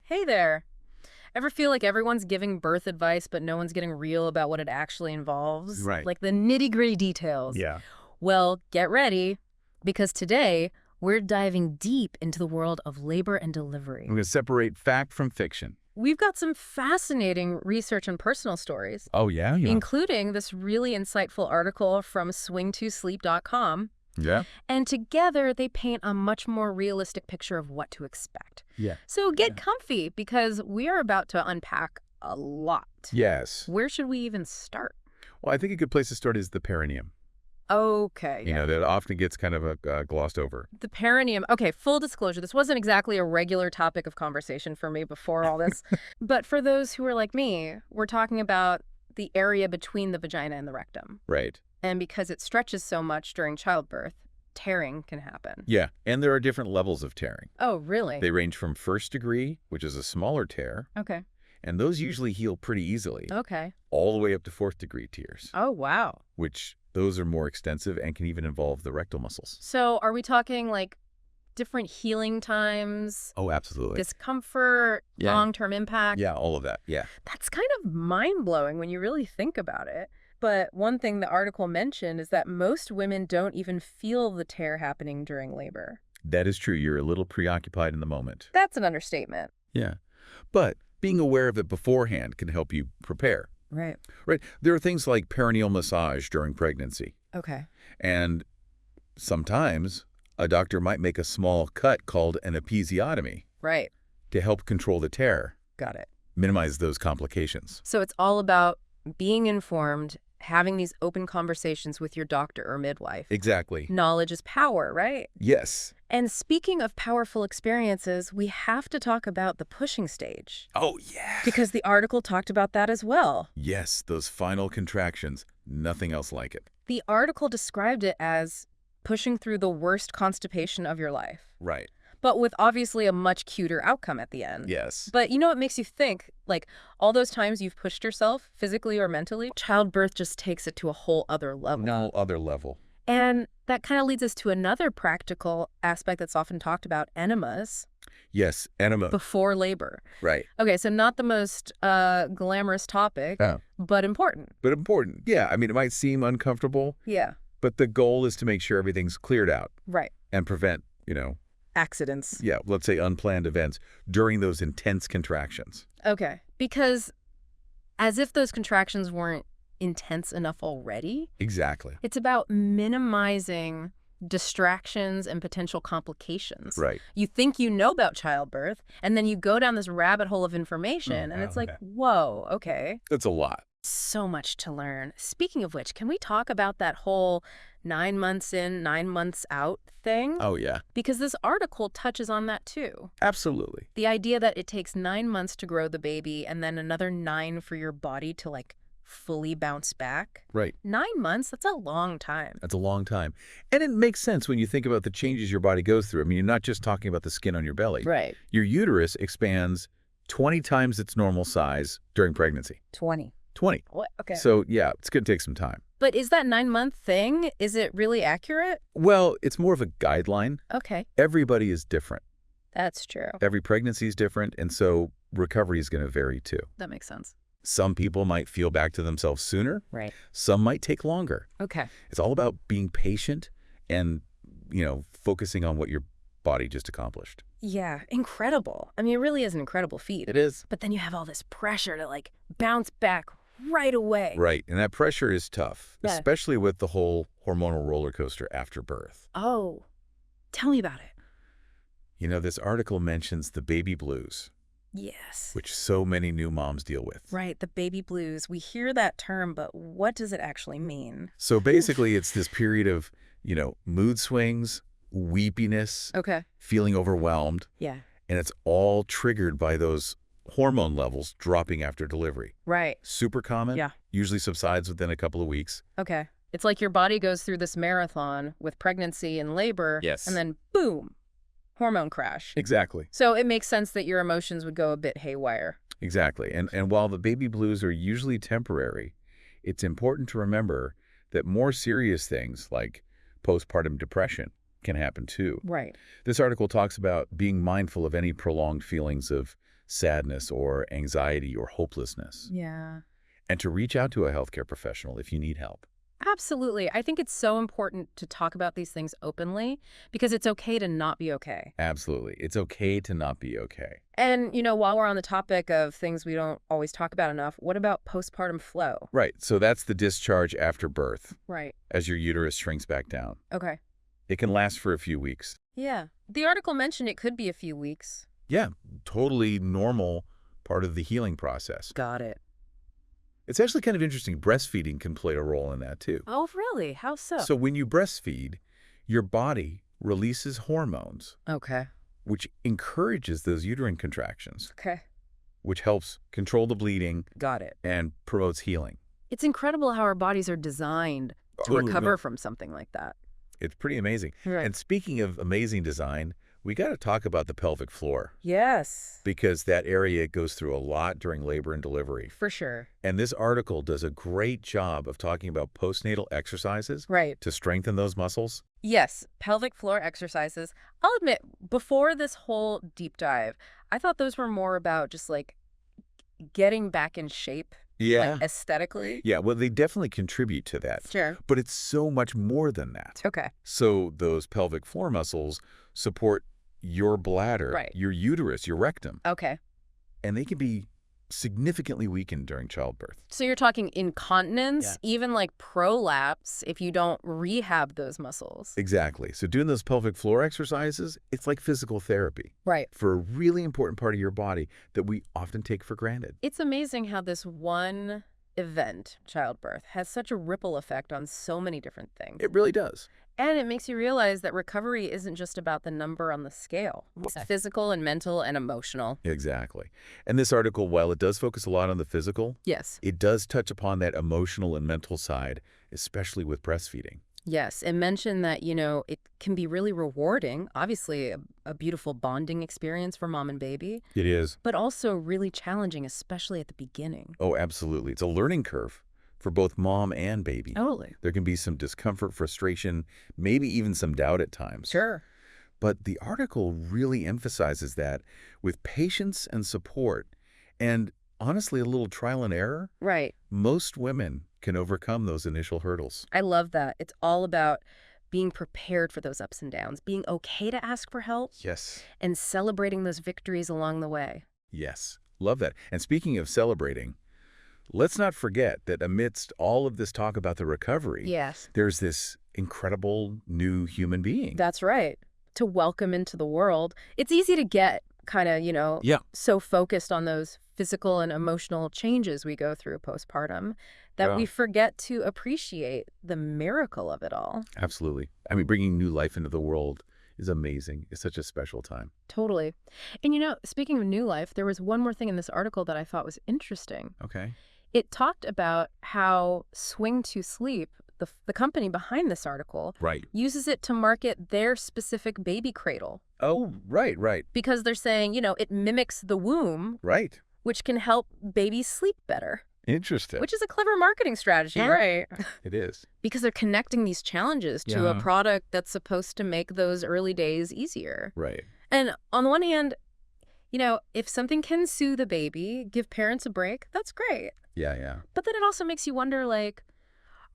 Hey there. Ever feel like everyone's giving birth advice, but no one's getting real about what it actually involves? Right. Like the nitty-gritty details. Yeah. Well, get ready, because today we're diving deep into the world of labor and delivery. I'm going to separate fact from fiction. We've got some fascinating research and personal stories, Oh, yeah? Yeah. including this really insightful article from swing2sleep.com. Yeah? And together, they paint a much more realistic picture of what to expect. Yeah. So get comfy, because we are about to unpack a lot. Yes. Where should we even start? Well, I think a good place to start is the perineum. Okay. You know, that often gets kind of glossed over. The perineum. Okay, full disclosure, this wasn't exactly a regular topic of conversation for me before all this. But for those who are like me, we're talking about the area between the vagina and the rectum. Right. And because it stretches so much during childbirth, tearing can happen. Yeah. And there are different levels of tearing. Oh, really? They range from first degree, which is a smaller tear, Okay. and those usually heal pretty easily, Okay. all the way up to fourth degree tears, Oh, wow. which those are more extensive and can even involve the rectal muscles. So are we talking like different healing times, Oh, absolutely. discomfort, Yeah. long-term impact? Yeah, all of that. Yeah. That's kind of mind-blowing when you really think about it. But one thing the article mentioned is that most women don't even feel the tear happening during labor. That is true. You're a little preoccupied in the moment. That's an understatement. Yeah. But being aware of it beforehand can help you prepare. Right. Right. There are things like perineal massage during pregnancy. Okay. And sometimes a doctor might make a small cut called an episiotomy Right. to help control the tear, Got it. minimize those complications. So it's all about being informed, having these open conversations with your doctor or midwife. Exactly. Knowledge is power, right? Yes. And speaking of powerful experiences, we have to talk about the pushing stage. Oh, yeah. Because the article talked about that as well. Yes, those final contractions. Nothing else like it. The article described it as pushing through the worst constipation of your life, Right. but with obviously a much cuter outcome at the end. Yes. But you know what makes you think, like, all those times you've pushed yourself, physically or mentally, childbirth just takes it to a whole other level. No other level. And that kind of leads us to another practical aspect that's often talked about, enemas, Yes, enema. before labor. Right. Okay, so not the most glamorous topic, Oh. but important. But important. Yeah, I mean, it might seem uncomfortable, Yeah, but the goal is to make sure everything's cleared out right. and prevent, Accidents. yeah, let's say unplanned events during those intense contractions. Okay, because as if those contractions weren't intense enough already, Exactly. it's about minimizing distractions and potential complications. Right. You think you know about childbirth, and then you go down this rabbit hole of information, and it's like, whoa, okay. That's a lot. So much to learn. Speaking of which, can we talk about that whole 9 months in, 9 months out thing? Oh, yeah. Because this article touches on that too. Absolutely. The idea that it takes 9 months to grow the baby and then another 9 for your body to like fully bounce back. Right. 9 months, that's a long time. That's a long time. And it makes sense when you think about the changes your body goes through. I mean, you're not just talking about the skin on your belly. Right. Your uterus expands 20 times its normal size during pregnancy. 20. 20. What? Okay. So, yeah, it's going to take some time. But is that 9-month thing, is it really accurate? Well, it's more of a guideline. Okay. Everybody is different. That's true. Every pregnancy is different, and so recovery is going to vary too. That makes sense. Some people might feel back to themselves sooner. Right. Some might take longer. Okay. It's all about being patient and, focusing on what your body just accomplished. Yeah, incredible. I mean, it really is an incredible feat. It is. But then you have all this pressure to like bounce back right away. Right. And that pressure is tough, Yeah. especially with the whole hormonal roller coaster after birth. Oh, tell me about it. This article mentions the baby blues, Yes. which so many new moms deal with. Right, the baby blues. We hear that term, but what does it actually mean? So basically, it's this period of, mood swings, weepiness, Okay. feeling overwhelmed, Yeah. and it's all triggered by those hormone levels dropping after delivery. Right. Super common. Yeah. Usually subsides within a couple of weeks. Okay. It's like your body goes through this marathon with pregnancy and labor. Yes. And then boom, hormone crash. Exactly. So it makes sense that your emotions would go a bit haywire. Exactly. And while the baby blues are usually temporary, it's important to remember that more serious things like postpartum depression can happen too. Right. This article talks about being mindful of any prolonged feelings of sadness or anxiety or hopelessness, Yeah. and to reach out to a healthcare professional if you need help. Absolutely. I think it's so important to talk about these things openly because it's okay to not be okay. Absolutely. It's okay to not be okay. And, while we're on the topic of things we don't always talk about enough, what about postpartum flow? Right. So that's the discharge after birth Right. as your uterus shrinks back down. Okay. It can last for a few weeks. Yeah. The article mentioned it could be a few weeks. Yeah, totally normal part of the healing process. Got it. It's actually kind of interesting. Breastfeeding can play a role in that too. Oh, really? How so? So when you breastfeed, your body releases hormones, Okay. which encourages those uterine contractions, Okay. which helps control the bleeding Got it. and promotes healing. It's incredible how our bodies are designed to Totally. recover from something like that. It's pretty amazing. Right. And speaking of amazing design, we got to talk about the pelvic floor Yes. because that area goes through a lot during labor and delivery. For sure. And this article does a great job of talking about postnatal exercises Right. to strengthen those muscles. Yes, pelvic floor exercises. I'll admit, before this whole deep dive, I thought those were more about just like getting back in shape, like aesthetically. Yeah, well, they definitely contribute to that. Sure. But it's so much more than that. Okay. So those pelvic floor muscles support your bladder, Right. your uterus, your rectum, Okay. and they can be significantly weakened during childbirth. So you're talking incontinence, Yeah. even like prolapse, if you don't rehab those muscles. Exactly. So doing those pelvic floor exercises, it's like physical therapy Right. for a really important part of your body that we often take for granted. It's amazing how this one event, childbirth, has such a ripple effect on so many different things. It really does. And it makes you realize that recovery isn't just about the number on the scale. It's physical and mental and emotional. Exactly. And this article, while it does focus a lot on the physical, Yes. it does touch upon that emotional and mental side, especially with breastfeeding. Yes. And mention that, it can be really rewarding, obviously a beautiful bonding experience for mom and baby, It is. but also really challenging, especially at the beginning. Oh, absolutely. It's a learning curve for both mom and baby. Totally. There can be some discomfort, frustration, maybe even some doubt at times. Sure. But the article really emphasizes that with patience and support, and honestly, a little trial and error, Right. most women can overcome those initial hurdles. I love that. It's all about being prepared for those ups and downs, being okay to ask for help, Yes. and celebrating those victories along the way. Yes. Love that. And speaking of celebrating, let's not forget that amidst all of this talk about the recovery, Yes. there's this incredible new human being. That's right. To welcome into the world. It's easy to get kind of, Yeah. so focused on those physical and emotional changes we go through postpartum that we forget to appreciate the miracle of it all. Absolutely. I mean, bringing new life into the world is amazing. It's such a special time. Totally. And speaking of new life, there was one more thing in this article that I thought was interesting. Okay. It talked about how Swing to Sleep, the company behind this article, Right. uses it to market their specific baby cradle Oh, right. because they're saying, it mimics the womb, Right. which can help babies sleep better, Interesting. which is a clever marketing strategy, right? It is. Because they're connecting these challenges to a Yeah. product that's supposed to make those early days easier. Right. And on the one hand, if something can soothe a baby, give parents a break, that's great. Yeah. But then it also makes you wonder,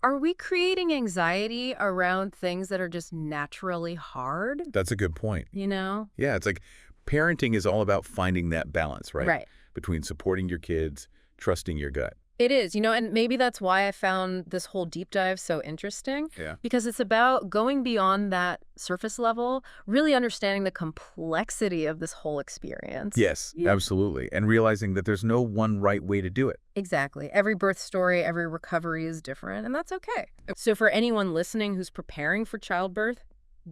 are we creating anxiety around things that are just naturally hard? That's a good point. Yeah, Yeah, it's like parenting is all about finding that balance, right? Right. Between supporting your kids, trusting your gut. It is, and maybe that's why I found this whole deep dive so interesting. Yeah. Because it's about going beyond that surface level, really understanding the complexity of this whole experience. Yes, Yeah. absolutely. And realizing that there's no one right way to do it. Exactly. Every birth story, every recovery is different, and that's okay. So for anyone listening who's preparing for childbirth,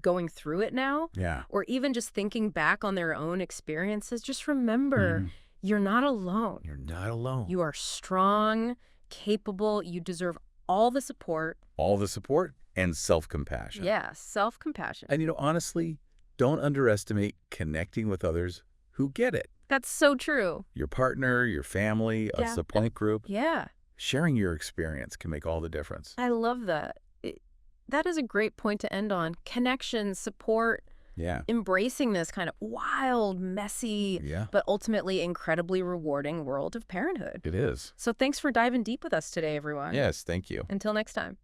going through it now, Yeah. or even just thinking back on their own experiences, just remember, you're not alone. You're not alone. You are strong, capable. You deserve all the support. All the support and self-compassion. Yeah, self-compassion. And honestly, don't underestimate connecting with others who get it. That's so true. Your partner, your family, a Yeah. support group. Yeah, Sharing your experience can make all the difference. I love that. That is a great point to end on. Connection, support, Yeah. embracing this kind of wild, messy, Yeah, but ultimately incredibly rewarding world of parenthood. it is. So thanks for diving deep with us today, everyone. Yes, thank you. Until next time.